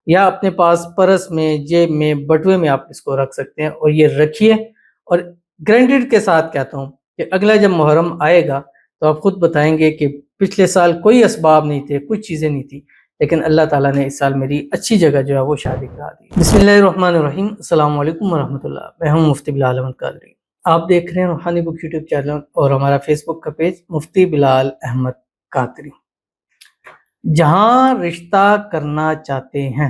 یا اپنے پاس پرس میں، جیب میں، بٹوے میں آپ اس کو رکھ سکتے ہیں، اور یہ رکھیے، اور گرینٹڈ کے ساتھ کہتا ہوں کہ اگلا جب محرم آئے گا تو آپ خود بتائیں گے کہ پچھلے سال کوئی اسباب نہیں تھے، کچھ چیزیں نہیں تھی، لیکن اللہ تعالیٰ نے اس سال میری اچھی جگہ جو ہے وہ شادی کرا دی۔ بسم اللہ الرحمن الرحیم، السلام علیکم ورحمۃ اللہ، میں ہوں مفتی بلال احمد قادری۔ آپ دیکھ رہے ہیں روحانی بک یوٹیوب چینل اور ہمارا فیس بک کا پیج مفتی بلال احمد قادری۔ جہاں رشتہ کرنا چاہتے ہیں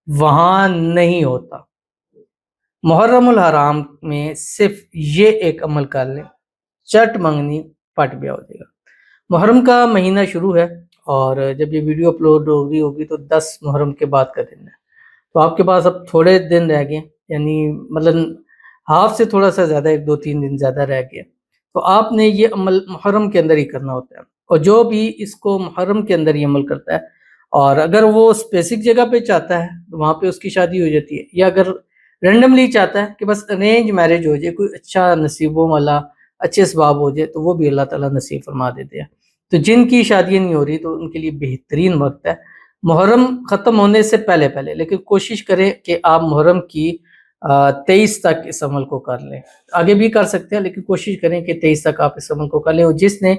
وہاں نہیں ہوتا۔ محرم الحرام میں صرف یہ ایک عمل کر لیں، چٹ منگنی پٹ بیا ہو جائے گا۔ محرم کا مہینہ شروع ہے، اور جب یہ ویڈیو اپلوڈ ہوگی تو 10 محرم کے بعد کا دن ہے، تو آپ کے پاس اب تھوڑے دن رہ گئے، یعنی مطلب ہاف سے تھوڑا سا زیادہ، 1-2-3 دن زیادہ رہ گئے، تو آپ نے یہ عمل محرم کے اندر ہی کرنا ہوتا ہے۔ اور جو بھی اس کو محرم کے اندر ہی عمل کرتا ہے، اور اگر وہ اسپیسک جگہ پہ چاہتا ہے تو وہاں پہ اس کی شادی ہو جاتی ہے، یا اگر رینڈملی چاہتا ہے کہ بس ارینج میرج ہو جائے، کوئی اچھا نصیبوں والا اچھے اسباب ہو جائے، تو وہ بھی اللہ تعالیٰ نصیب فرما دیتے ہیں۔ تو جن کی شادیاں نہیں ہو رہی تو ان کے لیے بہترین وقت ہے محرم ختم ہونے سے پہلے، لیکن کوشش کریں کہ آپ محرم کی 23 تک اس عمل کو کر لیں۔ آگے بھی کر سکتے ہیں، لیکن کوشش کریں کہ 23 تک آپ اس عمل کو کر لیں۔ اور جس نے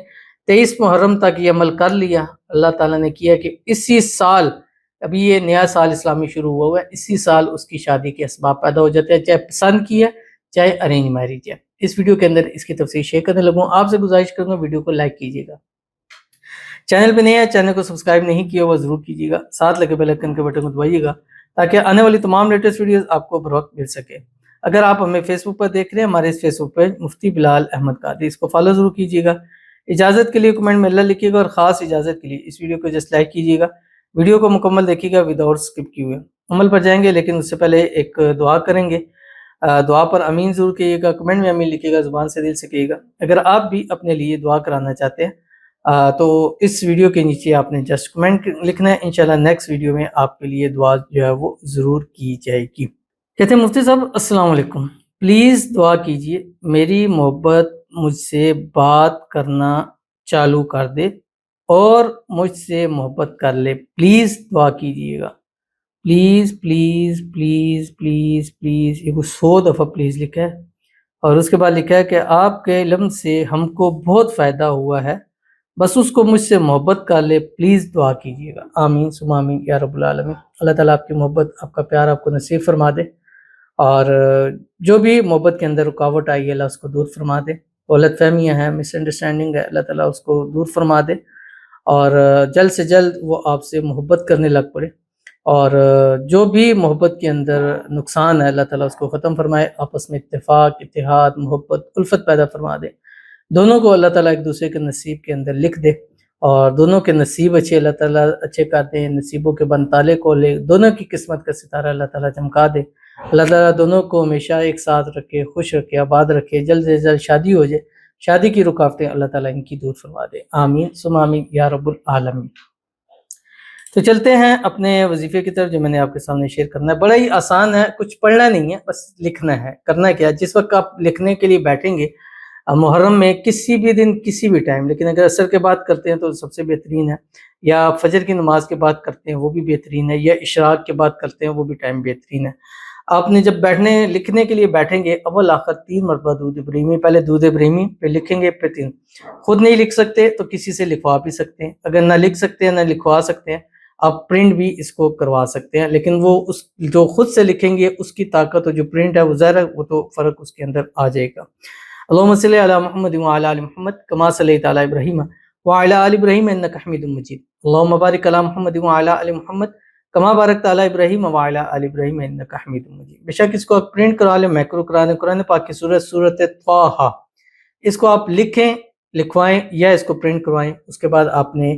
23 محرم تک یہ عمل کر لیا، اللہ تعالیٰ نے کیا کہ اسی سال، ابھی یہ نیا سال اسلامی شروع ہوا ہے، اسی سال اس کی شادی کے اسباب پیدا ہو جاتے ہیں، چاہے پسند کی ہے چاہے ارینج میرج ہے۔ اس ویڈیو کے اندر اس کی تفصیل شیئر کرنے لگوں۔ آپ سے گزارش کروں گا ویڈیو کو لائک کیجیے گا، چینل پہ نہیں ہے چینل کو سبسکرائب نہیں کیا ہوا ضرور کیجیے گا، ساتھ لگے بیل آئیکن کے بٹن کو دبائیے گا تاکہ آنے والی تمام لیٹسٹ ویڈیوز آپ کو بر وقت مل سکے۔ اگر آپ ہمیں فیس بک پر دیکھ رہے ہیں، ہمارے اس فیس بک پہ مفتی بلال احمد قادری، اس کو فالو ضرور کیجیے گا۔ اجازت کے لیے کمنٹ میں اللہ لکھیے گا، اور خاص اجازت کے لیے اس ویڈیو کو جسٹ لائک کیجیے گا، ویڈیو کو مکمل دیکھیے گا وداؤٹ اسکپ کیے ہوئے۔ عمل پر جائیں گے، لیکن اس سے پہلے ایک دعا کریں گے۔ دعا پر امین ضرور کہیے گا، کمنٹ میں امین لکھیے گا، زبان سے دل سے کہیے گا۔ اگر آپ بھی اپنے لیے دعا کرانا چاہتے ہیں تو اس ویڈیو کے نیچے آپ نے جسٹ کمنٹ لکھنا ہے، انشاءاللہ نیکسٹ ویڈیو میں آپ کے لیے دعا جو ہے وہ ضرور کی جائے گی۔ کہتے ہیں مفتی صاحب السلام علیکم، پلیز دعا کیجیے میری محبت مجھ سے بات کرنا چالو کر دے اور مجھ سے محبت کر لے، پلیز دعا کیجیے گا، please please please please please. یہ کچھ 100 دفعہ پلیز لکھا ہے، اور اس کے بعد لکھا ہے کہ آپ کے علم سے ہم کو بہت فائدہ ہوا ہے، بس اس کو مجھ سے محبت کر لے، پلیز دعا کیجیے گا، آمین ثم آمین یا رب العالمین۔ اللہ تعالیٰ آپ کی محبت، آپ کا پیار آپ کو نصیب فرما دے، اور جو بھی محبت کے اندر رکاوٹ آئی ہے اللہ اس کو دور فرما دے، غلط فہمیاں ہیں، مس انڈرسٹینڈنگ ہے، اللہ تعالیٰ اس کو دور فرما دے، اور جلد سے جلد وہ آپ سے محبت کرنے لگ پڑے، اور جو بھی محبت کے اندر نقصان ہے اللہ تعالیٰ اس کو ختم فرمائے، آپس میں اتفاق، اتحاد، محبت، الفت پیدا فرما دے، دونوں کو اللہ تعالیٰ ایک دوسرے کے نصیب کے اندر لکھ دے، اور دونوں کے نصیب اچھے اللہ تعالیٰ اچھے کرتے ہیں، نصیبوں کے بن تالے کو لے، دونوں کی قسمت کا ستارہ اللہ تعالیٰ چمکا دے، اللہ تعالیٰ دونوں کو ہمیشہ ایک ساتھ رکھے، خوش رکھے، آباد رکھے، جلد سے جلد شادی ہو جائے، شادی کی رکاوٹیں اللہ تعالیٰ ان کی دور فرما دے، آمین ثم آمین یا رب العالمین۔ تو چلتے ہیں اپنے وظیفے کی طرف جو میں نے آپ کے سامنے شیئر کرنا ہے۔ بڑا ہی آسان ہے، کچھ پڑھنا نہیں ہے، بس لکھنا ہے۔ کرنا کیا، جس وقت آپ لکھنے کے لیے بیٹھیں گے محرم میں، کسی بھی دن کسی بھی ٹائم، لیکن اگر عصر کے بعد کرتے ہیں تو سب سے بہترین ہے، یا فجر کی نماز کے بعد کرتے ہیں وہ بھی بہترین ہے، یا اشراق کے بعد کرتے ہیں وہ بھی ٹائم بہترین ہے۔ آپ نے جب لکھنے کے لیے بیٹھیں گے، اول آخر 3 مرتبہ درود ابراہیمی، پہلے درود ابراہیمی پھر لکھیں گے، پھر 3۔ خود نہیں لکھ سکتے تو کسی سے لکھوا بھی سکتے ہیں، اگر نہ لکھ سکتے ہیں نہ لکھوا سکتے ہیں، آپ پرنٹ بھی اس کو کروا سکتے ہیں، لیکن وہ جو خود سے لکھیں گے اس کی طاقت، اور جو پرنٹ ہے وہ ظاہر ہے وہ تو فرق اس کے اندر آ جائے گا۔ اللہم صلی علی محمد وعلی آل محمد کما صلیت علی ابراہیم وعلی آل ابراہیم انک حمید مجید، اللہم بارک علی محمد وعلی آل محمد کما بارکت علی ابراہیم وعلی آل ابراہیم انک حمید مجید۔ بے شک اس کو آپ پرنٹ کرا لیں، میکرو کرا لیں، قرآن پاک کی سورۃ طٰہٰ، اس کو آپ لکھیں، لکھوائیں یا اس کو پرنٹ کروائیں۔ اس کے بعد آپ نے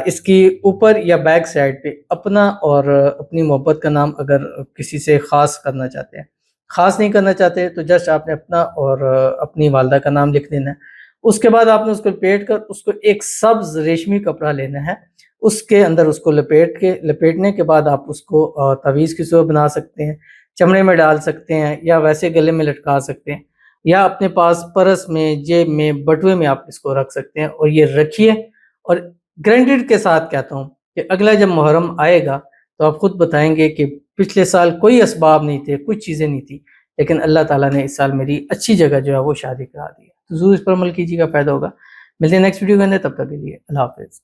اس کی اوپر یا بیک سائڈ پہ اپنا اور اپنی محبت کا نام اگر کسی سے خاص کرنا چاہتے ہیں، خاص نہیں کرنا چاہتے تو جسٹ آپ نے اپنا اور اپنی والدہ کا نام لکھ دینا ہے۔ اس کے بعد آپ نے اس کو لپیٹ کر اس کو ایک سبز ریشمی کپڑا لینا ہے، اس کے اندر اس کو لپیٹنے کے بعد آپ اس کو تعویذ کی صورت بنا سکتے ہیں، چمڑے میں ڈال سکتے ہیں، یا ویسے گلے میں لٹکا سکتے ہیں، یا اپنے پاس پرس میں، جیب میں، بٹوے میں آپ اس کو رکھ سکتے ہیں، اور یہ رکھیے، اور گرینٹڈ کے ساتھ کہتا ہوں کہ اگلا جب محرم آئے گا تو آپ خود بتائیں گے کہ پچھلے سال کوئی اسباب نہیں تھے، کچھ چیزیں نہیں تھی، لیکن اللہ تعالیٰ نے اس سال میری اچھی جگہ جو ہے وہ شادی کرا دی ہے۔ تو ضرور اس پر عمل کیجیے گا، فائدہ ہوگا۔ ملتے ہیں نیکسٹ ویڈیو کے اندر، تب تک کے لیے اللہ حافظ۔